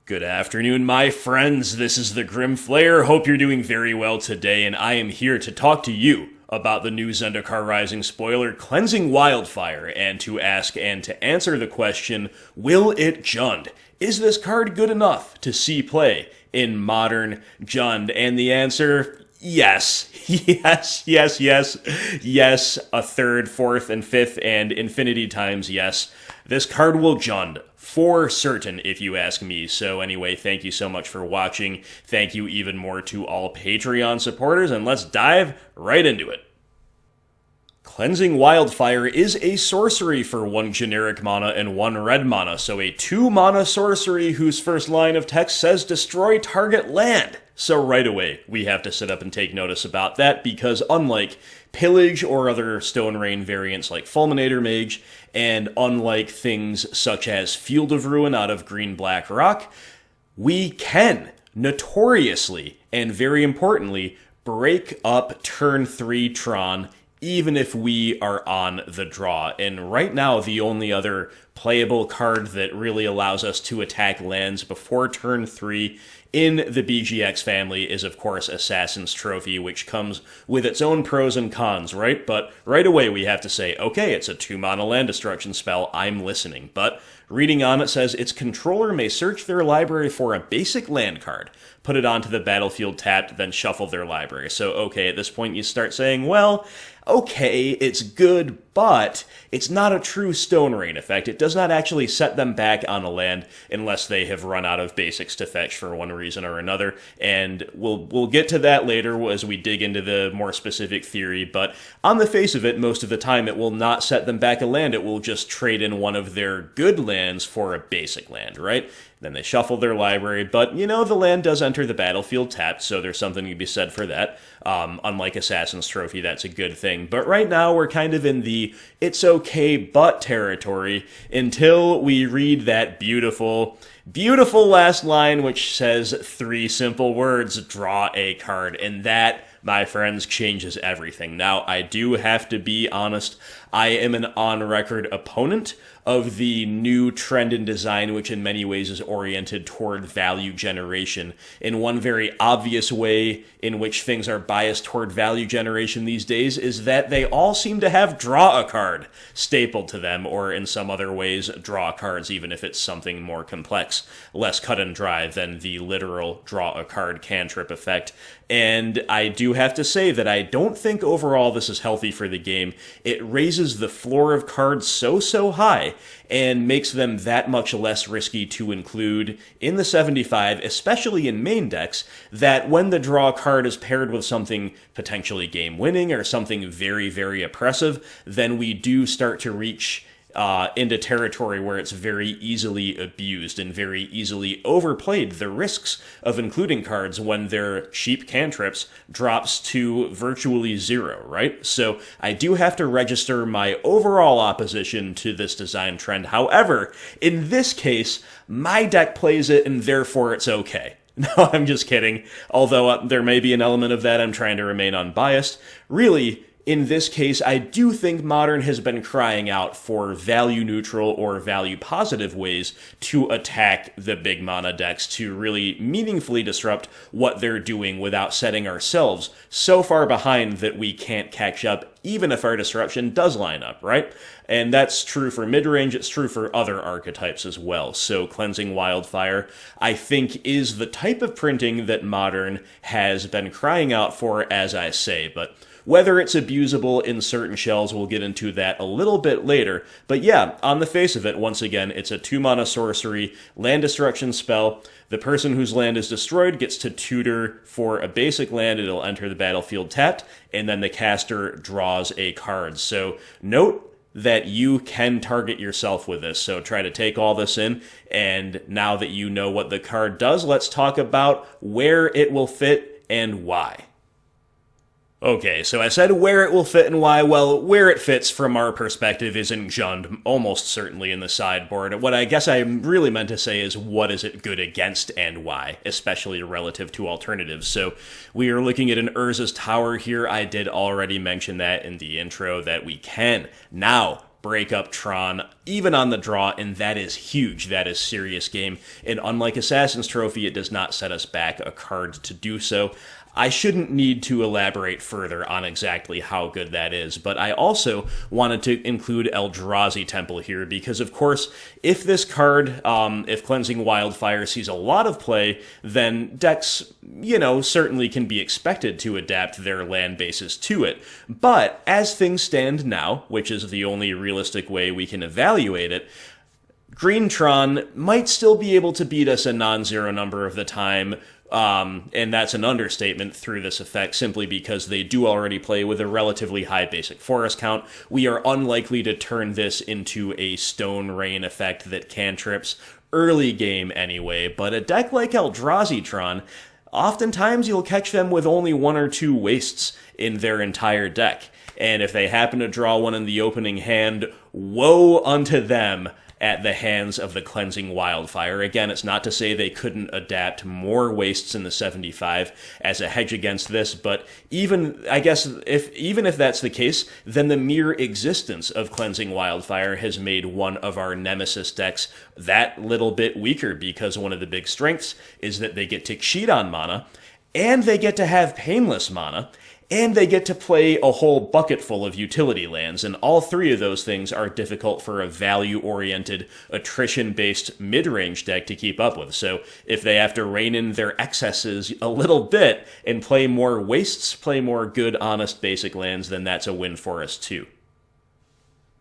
Good afternoon, my friends. This is the Grim Flayer. Hope you're doing very well today, and I am here to talk to you about the new Zendikar Rising spoiler, Cleansing Wildfire, and to ask and to answer the question, will it Jund? Is this card good enough to see play in modern Jund? And the answer, yes. Yes, a third, fourth, and fifth, and infinity times yes. This card will Jund. For certain, if you ask me. So anyway, thank you so much for watching. Thank you even more to all Patreon supporters, and let's dive right into it. Cleansing Wildfire is a sorcery for 1 generic mana and 1 red mana, so a 2 mana sorcery whose first line of text says destroy target land. So right away, we have to sit up and take notice about that, because unlike Pillage or other Stone Rain variants like Fulminator Mage, and unlike things such as Field of Ruin out of green-black rock, we can notoriously, and very importantly, break up turn 3 Tron even if we are on the draw. And right now, the only other playable card that really allows us to attack lands before turn 3 in the BGX family is, of course, Assassin's Trophy, which comes with its own pros and cons, right? But right away we have to say, okay, it's a 2-mana land destruction spell, I'm listening. But reading on, it says, its controller may search their library for a basic land card, put it onto the battlefield tapped, then shuffle their library. So, okay, at this point you start saying, well, okay, it's good, but it's not a true Stone Rain effect. It does not actually set them back on a land unless they have run out of basics to fetch for one reason or another, and we'll get to that later as we dig into the more specific theory, but on the face of it, most of the time it will not set them back a land. It will just trade in one of their good lands for a basic land, right? Then they shuffle their library, but, you know, the land does enter the battlefield tapped, so there's something to be said for that. Unlike Assassin's Trophy, that's a good thing. But right now, we're kind of in the it's okay but territory until we read that beautiful last line, which says 3 simple words, draw a card. And that, my friends, changes everything. Now, I do have to be honest, I am an on-record opponent of the new trend in design, which in many ways is oriented toward value generation. In one very obvious way in which things are biased toward value generation these days is that they all seem to have draw a card stapled to them, or in some other ways, draw cards, even if it's something more complex, less cut and dry than the literal draw a card cantrip effect. And I do have to say that I don't think overall this is healthy for the game. It raises the floor of cards so high and makes them that much less risky to include in the 75, especially in main decks, that when the draw card is paired with something potentially game-winning or something very oppressive, then we do start to reach into territory where it's very easily abused and very easily overplayed. The risks of including cards when their cheap cantrips drops to virtually 0, right? So I do have to register my overall opposition to this design trend. However, in this case, my deck plays it and therefore it's okay. No, I'm just kidding. Although there may be an element of that, I'm trying to remain unbiased. Really, in this case, I do think Modern has been crying out for value-neutral or value-positive ways to attack the big mana decks to really meaningfully disrupt what they're doing without setting ourselves so far behind that we can't catch up, even if our disruption does line up, right? And that's true for mid-range, it's true for other archetypes as well. So Cleansing Wildfire, I think, is the type of printing that Modern has been crying out for, as I say, but whether it's abusable in certain shells, we'll get into that a little bit later. But yeah, on the face of it, once again, it's a 2-mana sorcery, land destruction spell. The person whose land is destroyed gets to tutor for a basic land. It'll enter the battlefield tapped, and then the caster draws a card. So note that you can target yourself with this. So try to take all this in, and now that you know what the card does, let's talk about where it will fit and why. Okay, so I said where it will fit and why. Well, where it fits from our perspective is in Jund, almost certainly in the sideboard. What I guess I really meant to say is what is it good against and why, especially relative to alternatives. So we are looking at an Urza's Tower here. I did already mention that in the intro that we can now break up Tron, even on the draw, and that is huge. That is serious game. And unlike Assassin's Trophy, it does not set us back a card to do so. I shouldn't need to elaborate further on exactly how good that is, but I also wanted to include Eldrazi Temple here because, of course, if this card, if Cleansing Wildfire sees a lot of play, then decks, certainly can be expected to adapt their land bases to it. But as things stand now, which is the only realistic way we can evaluate it, Green Tron might still be able to beat us a non-zero number of the time, and that's an understatement through this effect simply because they do already play with a relatively high basic forest count. We are unlikely to turn this into a Stone Rain effect that cantrips early game anyway, but a deck like Eldrazi Tron, oftentimes you'll catch them with only 1 or 2 wastes in their entire deck. And if they happen to draw one in the opening hand, woe unto them at the hands of the Cleansing Wildfire. Again, it's not to say they couldn't adapt more wastes in the 75 as a hedge against this, but even if that's the case, then the mere existence of Cleansing Wildfire has made one of our Nemesis decks that little bit weaker, because one of the big strengths is that they get to cheat on mana, and they get to have painless mana, and they get to play a whole bucket full of utility lands, and all 3 of those things are difficult for a value-oriented, attrition-based mid-range deck to keep up with. So if they have to rein in their excesses a little bit and play more wastes, play more good, honest, basic lands, then that's a win for us too.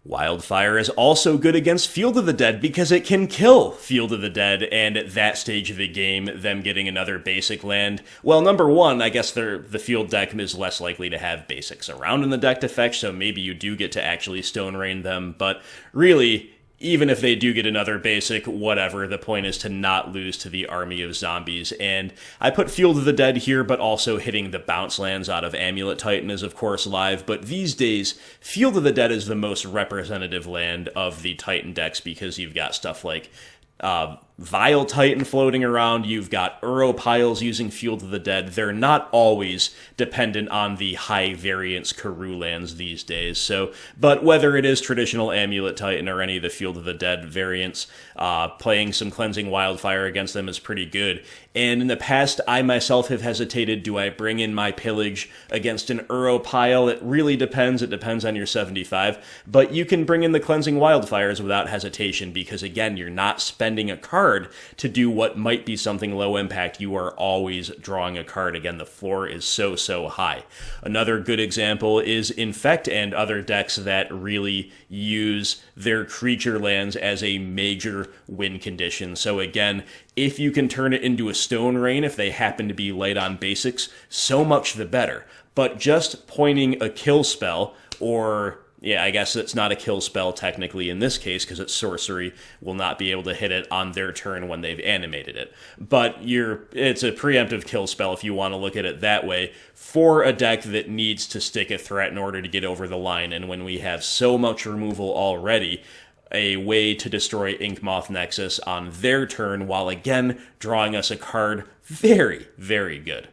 Wildfire is also good against Field of the Dead because it can kill Field of the Dead, and at that stage of the game, them getting another basic land, well, number one, I guess the field deck is less likely to have basics around in the deck to fetch, so maybe you do get to actually Stone Rain them, but really, even if they do get another basic, whatever, the point is to not lose to the army of zombies. And I put Field of the Dead here, but also hitting the bounce lands out of Amulet Titan is, of course, live. But these days, Field of the Dead is the most representative land of the Titan decks because you've got stuff like Vile Titan floating around, you've got Uro piles using Field of the Dead. They're not always dependent on the high variance Karoo lands these days. So, but whether it is traditional Amulet Titan or any of the Field of the Dead variants, playing some Cleansing Wildfire against them is pretty good. And in the past, I myself have hesitated, do I bring in my Pillage against an Uro pile? It really depends. It depends on your 75. But you can bring in the Cleansing Wildfires without hesitation because, again, you're not spending a card to do what might be something low impact. You are always drawing a card. Again, the floor is so high. Another good example is Infect and other decks that really use their creature lands as a major win condition. So again, if you can turn it into a Stone Rain, if they happen to be light on basics, so much the better. But just pointing a kill spell, or yeah, I guess it's not a kill spell technically in this case because it's sorcery, will not be able to hit it on their turn when they've animated it. But it's a preemptive kill spell if you want to look at it that way for a deck that needs to stick a threat in order to get over the line. And when we have so much removal already, a way to destroy Inkmoth Nexus on their turn while again drawing us a card, very, very good.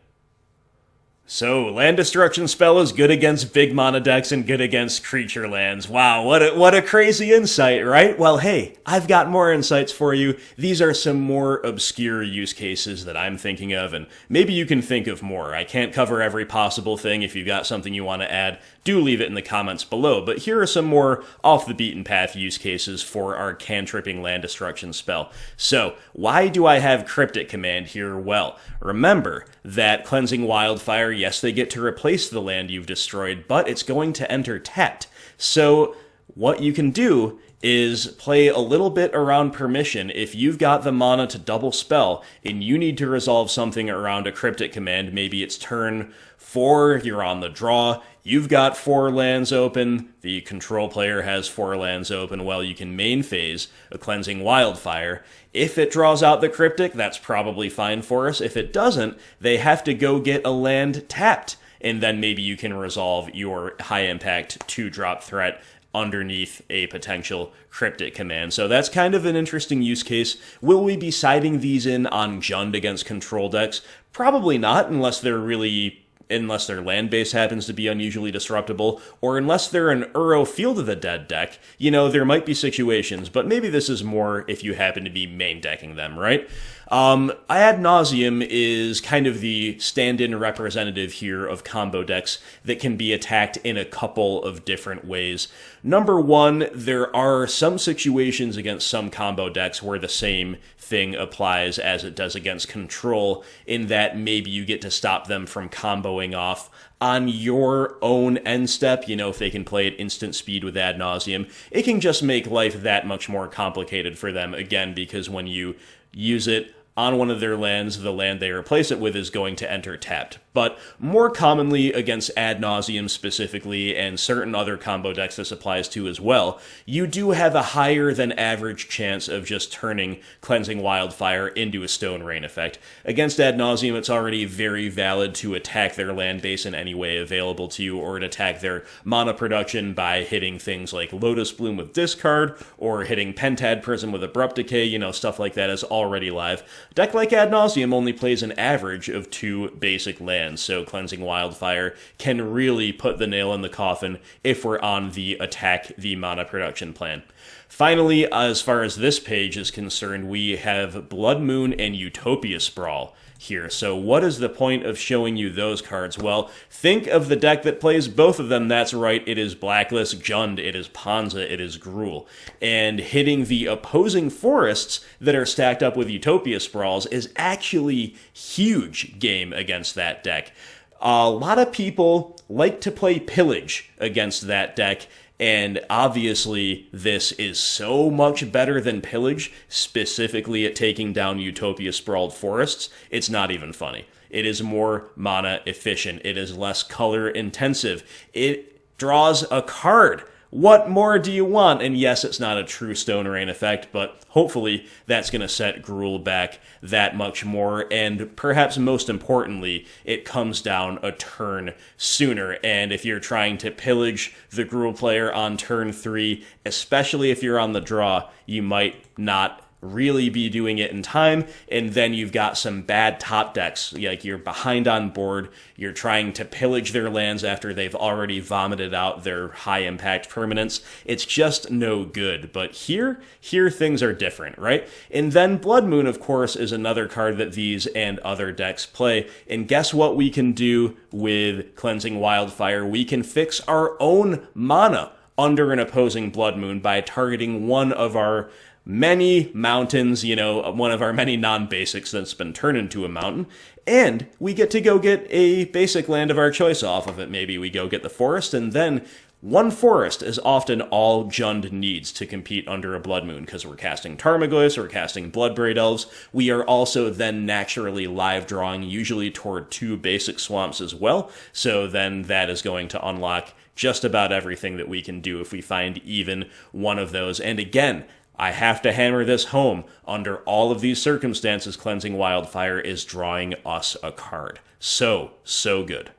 So, Land Destruction spell is good against big mana decks and good against creature lands. Wow, what a crazy insight, right? Well, hey, I've got more insights for you. These are some more obscure use cases that I'm thinking of, and maybe you can think of more. I can't cover every possible thing. If you've got something you want to add, do leave it in the comments below. But here are some more off-the-beaten-path use cases for our cantripping Land Destruction spell. So, why do I have Cryptic Command here? Well, remember that Cleansing Wildfire, yes, they get to replace the land you've destroyed, but it's going to enter tapped. So what you can do is play a little bit around permission. If you've got the mana to double spell and you need to resolve something around a Cryptic Command, maybe it's turn 4, you're on the draw, you've got 4 lands open, the control player has 4 lands open, well, you can main phase a Cleansing Wildfire. If it draws out the Cryptic, that's probably fine for us. If it doesn't, they have to go get a land tapped, and then maybe you can resolve your high-impact 2-drop threat underneath a potential Cryptic Command. So that's kind of an interesting use case. Will we be siding these in on Jund against control decks? Probably not, unless they're really unless their land base happens to be unusually disruptible, or unless they're an Uro Field of the Dead deck. You know, there might be situations, but maybe this is more if you happen to be main decking them, right? Ad Nauseam is kind of the stand-in representative here of combo decks that can be attacked in a couple of different ways. Number one, there are some situations against some combo decks where the same thing applies as it does against control, in that maybe you get to stop them from comboing off on your own end step. You know, if they can play at instant speed with Ad Nauseam, it can just make life that much more complicated for them, again, because when you use it on one of their lands, the land they replace it with is going to enter tapped. But more commonly against Ad Nauseam specifically, and certain other combo decks this applies to as well, you do have a higher than average chance of just turning Cleansing Wildfire into a Stone Rain effect. Against Ad Nauseam, it's already very valid to attack their land base in any way available to you, or to attack their mana production by hitting things like Lotus Bloom with discard, or hitting Pentad Prism with Abrupt Decay. You know, stuff like that is already live. A deck like Ad Nauseam only plays an average of 2 basic lands, so Cleansing Wildfire can really put the nail in the coffin if we're on the attack the mana production plan. Finally, as far as this page is concerned, we have Blood Moon and Utopia Sprawl here. So what is the point of showing you those cards? Well, think of the deck that plays both of them. That's right, it is Blacklist Jund, it is Ponza, it is Gruul. And hitting the opposing forests that are stacked up with Utopia Sprawls is actually huge game against that deck. A lot of people like to play Pillage against that deck, and obviously this is so much better than Pillage, specifically at taking down Utopia Sprawled Forests, it's not even funny. It is more mana efficient, it is less color intensive, it draws a card. What more do you want? And yes, it's not a true Stone Rain effect, but hopefully that's going to set Gruul back that much more, and perhaps most importantly, it comes down a turn sooner. And if you're trying to pillage the Gruul player on turn 3, especially if you're on the draw, you might not really be doing it in time, and then you've got some bad top decks, like you're behind on board, you're trying to pillage their lands after they've already vomited out their high impact permanents. It's just no good. But here things are different, right? And then Blood Moon, of course, is another card that these and other decks play, and guess what we can do with Cleansing Wildfire? We can fix our own mana under an opposing Blood Moon by targeting one of our many mountains, you know, one of our many non-basics that's been turned into a mountain, and we get to go get a basic land of our choice off of it. Maybe we go get the forest, and then one forest is often all Jund needs to compete under a Blood Moon, because we're casting Tarmogoyfs, we're casting Bloodbraid Elves. We are also then naturally live drawing, usually toward 2 basic swamps as well, so then that is going to unlock just about everything that we can do if we find even one of those. And again, I have to hammer this home. Under all of these circumstances, Cleansing Wildfire is drawing us a card. So good.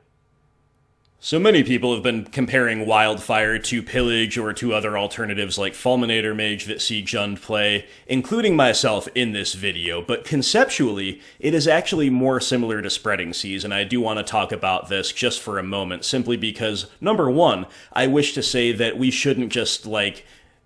So many people have been comparing Wildfire to Pillage or to other alternatives like Fulminator Mage that see Jund play, including myself in this video, but conceptually, it is actually more similar to Spreading Seas, and I do want to talk about this just for a moment, simply because, number one, I wish to say that we shouldn't just,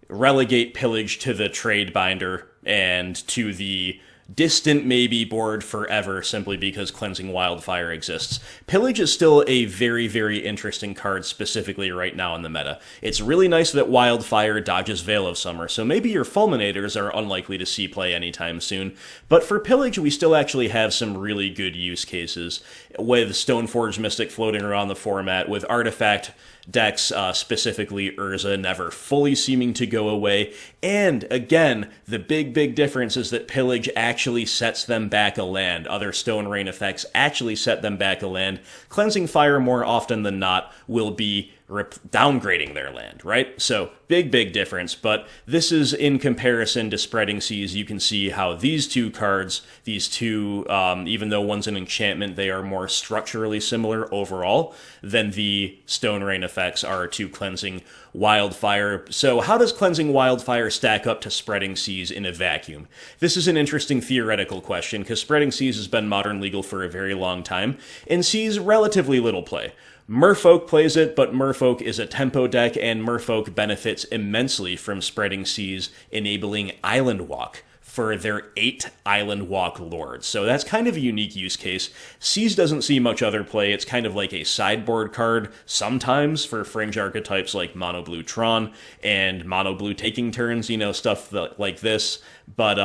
relegate Pillage to the trade binder and to the distant maybe board forever simply because Cleansing Wildfire exists. Pillage is still a very, very interesting card specifically right now in the meta. It's really nice that Wildfire dodges Veil of Summer, so maybe your Fulminators are unlikely to see play anytime soon, but for Pillage we still actually have some really good use cases, with Stoneforge Mystic floating around the format, with Artifact decks, specifically Urza, never fully seeming to go away, and again, the big difference is that Pillage actually sets them back a land. Other Stone Rain effects actually set them back a land. Cleansing Fire, more often than not, will be downgrading their land, right? So big difference, but this is in comparison to Spreading Seas. You can see how these two cards, even though one's an enchantment, they are more structurally similar overall than the Stone Rain effects are to Cleansing Wildfire. So how does Cleansing Wildfire stack up to Spreading Seas in a vacuum? This is an interesting theoretical question, because Spreading Seas has been modern legal for a very long time, and sees relatively little play. Merfolk plays it, but Merfolk is a tempo deck, and Merfolk benefits immensely from Spreading Seas enabling Island Walk for their 8 Island Walk lords. So that's kind of a unique use case. Seas doesn't see much other play. It's kind of like a sideboard card sometimes for fringe archetypes like Mono Blue Tron and Mono Blue taking turns, stuff like this. But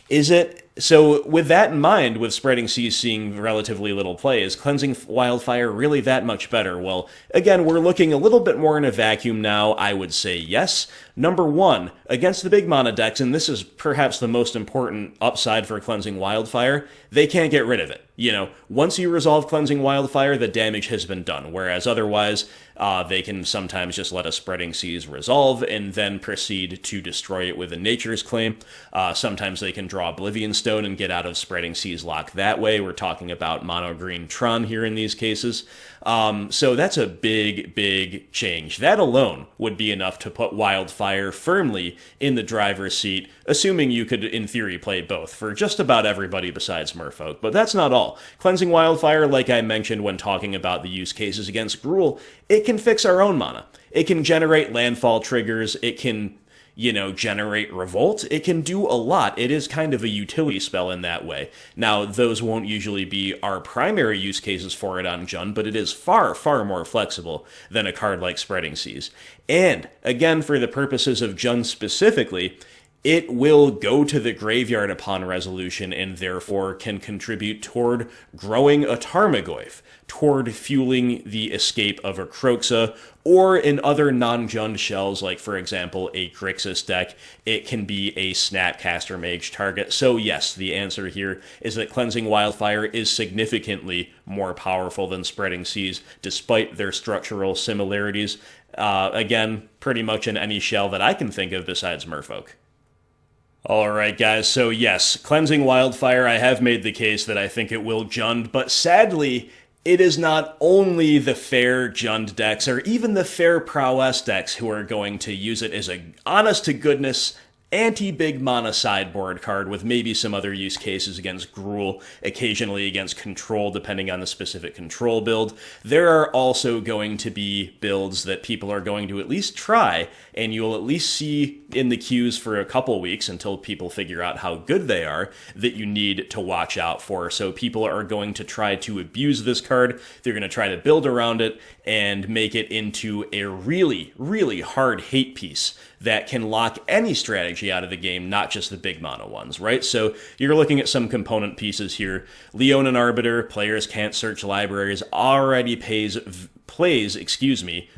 is it... So with that in mind, with Spreading Seas seeing relatively little play, is Cleansing Wildfire really that much better? Well, again, we're looking a little bit more in a vacuum now. I would say yes. Number one, against the big mana decks, and this is perhaps the most important upside for Cleansing Wildfire, they can't get rid of it. Once you resolve Cleansing Wildfire, the damage has been done, whereas otherwise, they can sometimes just let a Spreading Seas resolve and then proceed to destroy it with a Nature's Claim. Sometimes they can draw Oblivion Stone and get out of Spreading Seas lock that way. We're talking about Mono Green Tron here in these cases. So that's a big change. That alone would be enough to put Wildfire firmly in the driver's seat, assuming you could, in theory, play both for just about everybody besides Merfolk. But that's not all. Cleansing Wildfire, like I mentioned when talking about the use cases against Gruul, it can fix our own mana. It can generate landfall triggers. It can generate Revolt. It can do a lot. It is kind of a utility spell in that way. Now, those won't usually be our primary use cases for it on Jund, but it is far more flexible than a card like Spreading Seas. And, again, for the purposes of Jund specifically, it will go to the graveyard upon resolution and therefore can contribute toward growing a Tarmogoyf, toward fueling the escape of a Kroxa, or in other non-Jund shells, like for example a Grixis deck, it can be a Snapcaster Mage target. So yes, the answer here is that Cleansing Wildfire is significantly more powerful than Spreading Seas, despite their structural similarities. Again, pretty much in any shell that I can think of besides Merfolk. Alright guys, so yes, Cleansing Wildfire, I have made the case that I think it will Jund, but sadly, it is not only the fair Jund decks, or even the fair Prowess decks who are going to use it as a honest-to-goodness anti-big mana sideboard card with maybe some other use cases against Gruul, occasionally against Control, depending on the specific Control build. There are also going to be builds that people are going to at least try, and you'll at least see in the queues for a couple weeks until people figure out how good they are, that you need to watch out for. So people are going to try to abuse this card. They're going to try to build around it and make it into a really hard hate piece that can lock any strategy out of the game, not just the big mana ones, right? So you're looking at some component pieces here. Leonin Arbiter, players can't search libraries, already plays,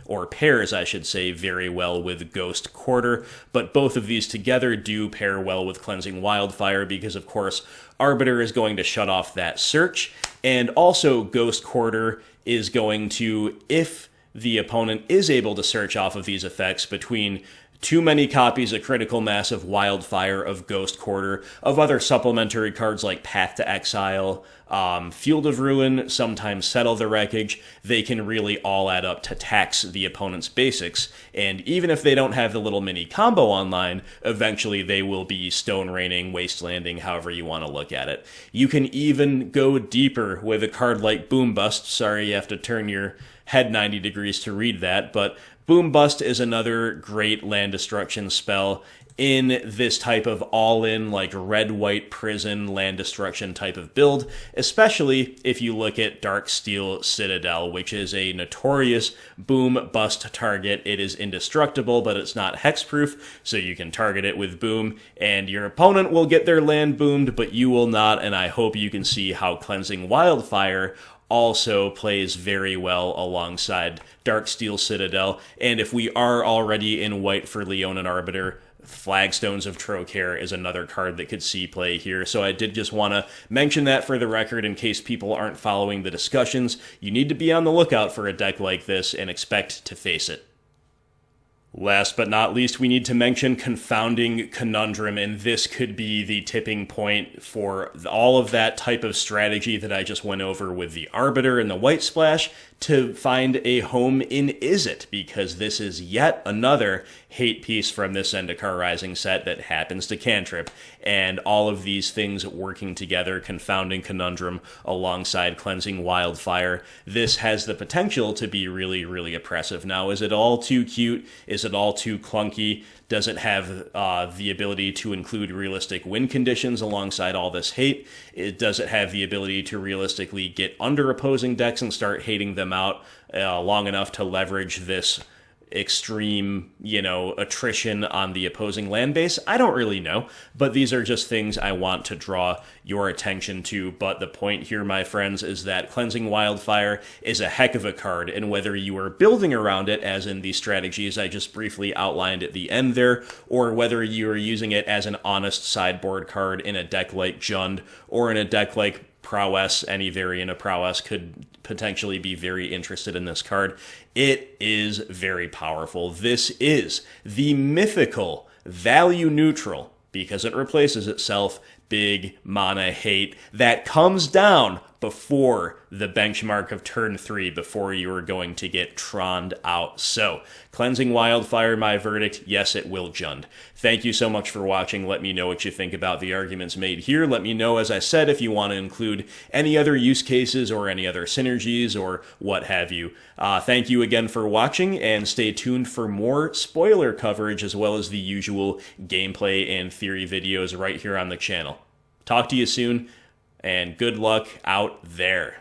or pairs, I should say, very well with Ghost Quarter, but both of these together do pair well with Cleansing Wildfire because, of course, Arbiter is going to shut off that search, and also Ghost Quarter is going to, if the opponent is able to search off of these effects between too many copies, a critical mass of Wildfire, of Ghost Quarter, of other supplementary cards like Path to Exile, Field of Ruin, sometimes Settle the Wreckage, they can really all add up to tax the opponent's basics, and even if they don't have the little mini combo online, eventually they will be Stone Raining, Wastelanding, however you want to look at it. You can even go deeper with a card like Boom Bust. Sorry, you have to turn your head 90 degrees to read that, but Boom Bust is another great land destruction spell in this type of all-in, like red-white prison land destruction type of build, especially if you look at Darksteel Citadel, which is a notorious boom bust target. It is indestructible, but it's not hexproof, so you can target it with boom, and your opponent will get their land boomed, but you will not, and I hope you can see how Cleansing Wildfire also plays very well alongside Darksteel Citadel, and if we are already in white for Leonin Arbiter, Flagstones of Trocare is another card that could see play here, so I did just want to mention that for the record in case people aren't following the discussions. You need to be on the lookout for a deck like this and expect to face it. Last but not least, we need to mention Confounding Conundrum, and this could be the tipping point for all of that type of strategy that I just went over with the Arbiter and the White Splash to find a home in Is It, because this is yet another hate piece from this Zendikar Rising set that happens to cantrip, and all of these things working together, Confounding Conundrum alongside Cleansing Wildfire, this has the potential to be really, really oppressive. Now, is it all too cute? Is it all too clunky? Does it have the ability to include realistic win conditions alongside all this hate? Does it have the ability to realistically get under opposing decks and start hating them out long enough to leverage this extreme, attrition on the opposing land base? I don't really know, but these are just things I want to draw your attention to. But the point here, my friends, is that Cleansing Wildfire is a heck of a card, and whether you are building around it, as in the strategies I just briefly outlined at the end there, or whether you are using it as an honest sideboard card in a deck like Jund, or in a deck like Prowess, any variant of Prowess could potentially be very interested in this card. It is very powerful. This is the mythical value neutral, because it replaces itself, big mana hate that comes down before the benchmark of turn 3, before you are going to get troned out. So, Cleansing Wildfire, my verdict, yes, it will Jund. Thank you so much for watching. Let me know what you think about the arguments made here. Let me know, as I said, if you want to include any other use cases or any other synergies or what have you. Thank you again for watching, and stay tuned for more spoiler coverage as well as the usual gameplay and theory videos right here on the channel. Talk to you soon, and good luck out there.